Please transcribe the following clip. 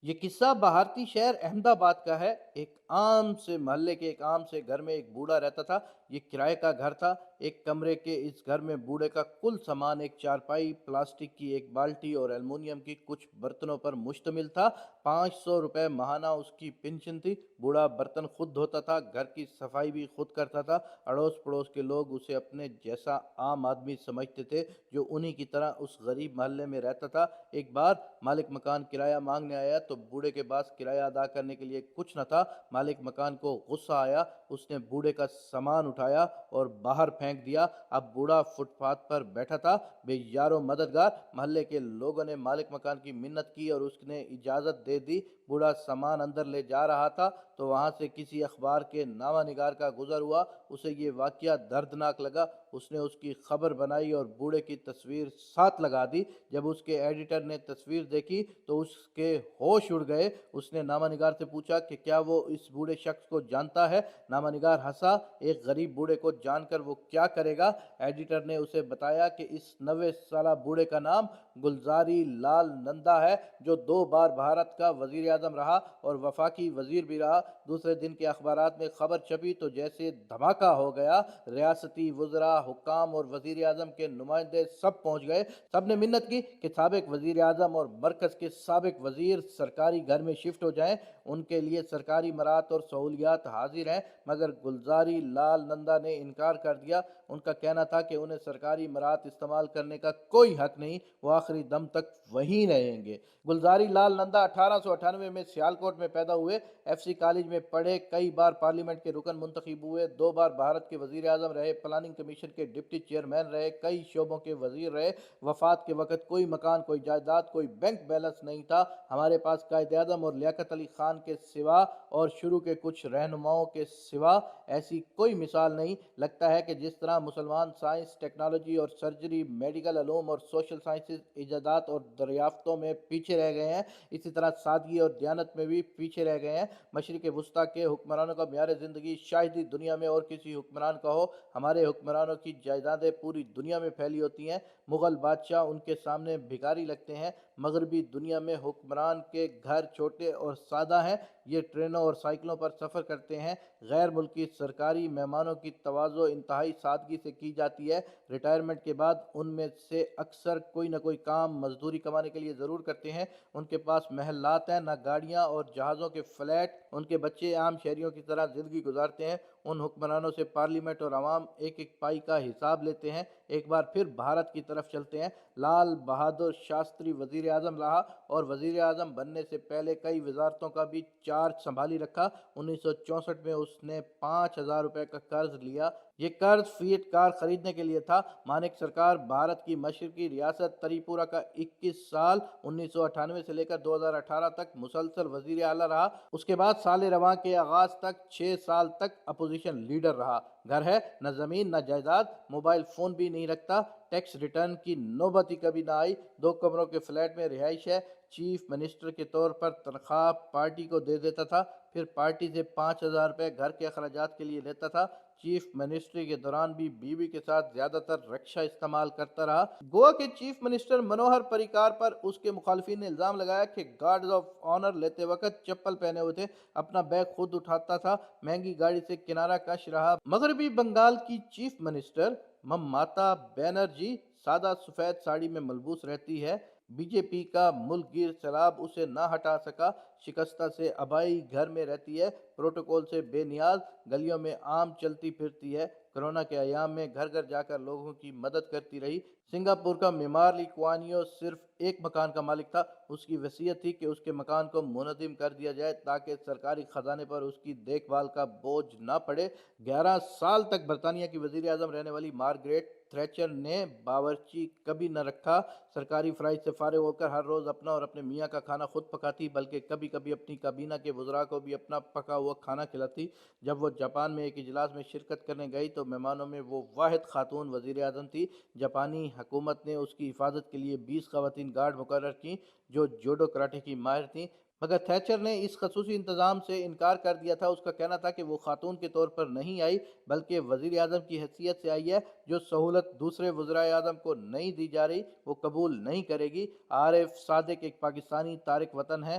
یہ قصہ بھارتی شہر احمد آباد کا ہے۔ ایک عام سے محلے کے ایک عام سے گھر میں ایک بوڑھا رہتا تھا۔ یہ کرائے کا گھر تھا۔ ایک کمرے کے اس گھر میں بوڑھے کا کل سامان ایک چارپائی، پلاسٹک کی ایک بالٹی اور ایلومینیم کی کچھ برتنوں پر مشتمل تھا۔ 500 روپے ماہانہ اس کی پنشن تھی۔ بوڑھا برتن خود دھوتا تھا، گھر کی صفائی بھی خود کرتا تھا۔ اڑوس پڑوس کے لوگ اسے اپنے جیسا عام آدمی سمجھتے تھے جو انہی کی طرح اس غریب محلے میں رہتا تھا۔ ایک بار مالک مکان کرایہ مانگنے آیا تو بوڑھے کے پاس کرایہ ادا کرنے کے لیے کچھ نہ تھا۔ مالک مکان کو غصہ آیا، اس نے بوڑھے کا سامان اٹھایا اور باہر پھینک دیا۔ اب بوڑھا فٹ پاتھ پر بیٹھا تھا، بے یار و مددگار۔ محلے کے لوگوں نے مالک مکان کی منت کی اور اس نے اجازت دے دی۔ بوڑھا سامان اندر لے جا رہا تھا تو وہاں سے کسی اخبار کے نامہ نگار کا گزر ہوا۔ اسے یہ واقعہ دردناک لگا۔ اس نے اس کی خبر بنائی اور بوڑھے کی تصویر ساتھ لگا دی۔ جب اس کے ایڈیٹر نے تصویر دیکھی تو اس کے ہوش اڑ گئے۔ اس نے نامہ نگار سے پوچھا کہ کیا وہ اس بوڑھے شخص کو جانتا ہے؟ نامہ نگار ہنسا، ایک غریب بوڑھے کو جان کر وہ کیا کرے گا؟ ایڈیٹر نے اسے بتایا کہ اس 90 سالہ بوڑھے کا نام گلزاری لال نندا ہے، جو 2 بار بھارت کا وزیر اعظم رہا اور وفاقی وزیر بھی رہا۔ دوسرے دن کے اخبارات میں خبر چھپی تو جیسے دھماکہ ہو گیا۔ ریاستی وزراء، حکام اور وزیر اعظم کے نمائندے سب پہنچ گئے۔ سب نے منت کی کہ سابق وزیر اعظم اور مرکز کے سابق وزیر سرکاری گھر میں شفٹ ہو جائیں، ان کے لیے سرکاری مراعات اور سہولیات حاضر ہیں۔ مگر گلزاری لال نندا نے انکار کر دیا۔ ان کا کہنا تھا کہ انہیں سرکاری مراعات استعمال کرنے کا کوئی حق نہیں، وہ آخری دم تک وہیں رہیں گے۔ گلزاری لال نندا 1898 میں سیالکوٹ میں پیدا ہوئے، ایف سی کالج میں پڑھے، کئی بار پارلیمنٹ کے رکن منتخب ہوئے، 2 بار بھارت کے وزیر اعظم رہے، پلاننگ کمیشن کے ڈپٹی چیئرمین رہے، کئی شعبوں کے وزیر رہے۔ وفات کے وقت کوئی مکان، کوئی جائیداد، کوئی بینک بیلنس نہیں تھا۔ ہمارے پاس قائد اعظم اور لیاقت علی خان کے سوا اور شروع کے کچھ رہنماؤں کے سوا ایسی کوئی مثال نہیں۔ لگتا ہے کہ جس طرح مسلمان سائنس، ٹیکنالوجی اور سرجری، میڈیکل علوم اور سوشل سائنسز، ایجادات اور دریافتوں میں پیچھے رہ گئے ہیں، اسی طرح سادگی اور دیانت میں بھی پیچھے رہ گئے ہیں۔ مشرق وسطیٰ کے حکمرانوں کا معیار زندگی شاید دنیا میں اور کسی حکمران کا ہو۔ ہمارے حکمرانوں کی جائیدادیں پوری دنیا میں پھیلی ہوتی ہیں۔ مغل بادشاہ ان کے سامنے بھکاری لگتے ہیں۔ مغربی دنیا میں حکمران کے گھر چھوٹے اور سادہ ہیں، یہ ٹرینوں اور سائیکلوں پر سفر کرتے ہیں۔ غیر ملکی سرکاری مہمانوں کی تواضع انتہائی سادگی سے کی جاتی ہے۔ ریٹائرمنٹ کے بعد ان میں سے اکثر کوئی نہ کوئی کام مزدوری کمانے کے لیے ضرور کرتے ہیں۔ ان کے پاس محلات ہیں، نہ گاڑیاں اور جہازوں کے فلیٹ۔ ان کے بچے عام شہریوں کی طرح زندگی گزارتے ہیں۔ ان حکمرانوں سے پارلیمنٹ اور عوام ایک ایک پائی کا حساب لیتے ہیں۔ ایک بار پھر بھارت کی طرف چلتے ہیں۔ لال بہادر شاستری وزیر اعظم رہا اور وزیر اعظم بننے سے پہلے کئی وزارتوں کا بھی چارج سنبھالی رکھا۔ 1964 میں اس نے 5,000 روپے کا قرض لیا۔ یہ قرض فیٹ کار خریدنے کے لیے تھا۔ مانک سرکار بھارت کی مشرقی ریاست تری پورہ کا 21 سال 1998 سے لے کر 2018 تک مسلسل وزیر اعلیٰ رہا۔ اس کے بعد سال رواں کے آغاز تک 6 سال تک اپوزیشن لیڈر رہا۔ گھر ہے نہ زمین نہ جائیداد، موبائل فون بھی نہیں رکھتا، ٹیکس ریٹرن کی نوبت ہی کبھی نہ آئی، 2 کمروں کے فلیٹ میں رہائش ہے۔ چیف منسٹر کے طور پر تنخواہ پارٹی کو دے دیتا تھا، پھر پارٹی سے 5,000 روپے گھر کے اخراجات کے لیے لیتا تھا۔ چیف منسٹری کے دوران بھی بیوی کے ساتھ زیادہ تر رکشا استعمال کرتا رہا۔ گوا کے چیف منسٹر منوہر پریکار پر اس کے مخالفین نے الزام لگایا کہ گارڈز آف آنر لیتے وقت چپل پہنے ہوئے تھے، اپنا بیگ خود اٹھاتا تھا، مہنگی گاڑی سے کنارہ کش رہا۔ مغربی بنگال کی چیف منسٹر ممتا بینرجی سادہ سفید ساڑی میں ملبوس رہتی ہے۔ بی جے پی کا ملک گیر سیلاب اسے نہ ہٹا سکا۔ شکستہ سے ابائی گھر میں رہتی ہے، پروٹوکول سے بے نیاز، گلیوں میں عام چلتی پھرتی ہے۔ کرونا کے ایام میں گھر گھر جا کر لوگوں کی مدد کرتی رہی۔ سنگاپور کا معمار لی کوان یو صرف ایک مکان کا مالک تھا۔ اس کی وصیت تھی کہ اس کے مکان کو منہدم کر دیا جائے تاکہ سرکاری خزانے پر اس کی دیکھ بھال کا بوجھ نہ پڑے۔ 11 سال تک برطانیہ کی وزیر اعظم رہنے والی مارگریٹ تھریچر نے باورچی کبھی نہ رکھا۔ سرکاری فرائض سے فارغ ہو کر ہر روز اپنا اور اپنے میاں کا کھانا خود پکاتی، بلکہ کبھی کبھی اپنی کابینہ کے وزراء کو بھی اپنا پکا ہوا کھانا کھلاتی۔ جب وہ جاپان میں ایک اجلاس میں شرکت کرنے گئی تو مہمانوں میں وہ واحد خاتون وزیر اعظم تھی۔ جاپانی حکومت نے اس کی حفاظت کے لیے 20 خواتین گارڈ مقرر کیں جو جوڈو کراٹے کی ماہر تھیں، مگر تھیچر نے اس خصوصی انتظام سے انکار کر دیا تھا۔ اس کا کہنا تھا کہ وہ خاتون کے طور پر نہیں آئی بلکہ وزیر اعظم کی حیثیت سے آئی ہے، جو سہولت دوسرے وزرائے اعظم کو نہیں دی جا رہی وہ قبول نہیں کرے گی۔ عارف صادق ایک پاکستانی تارک وطن ہے۔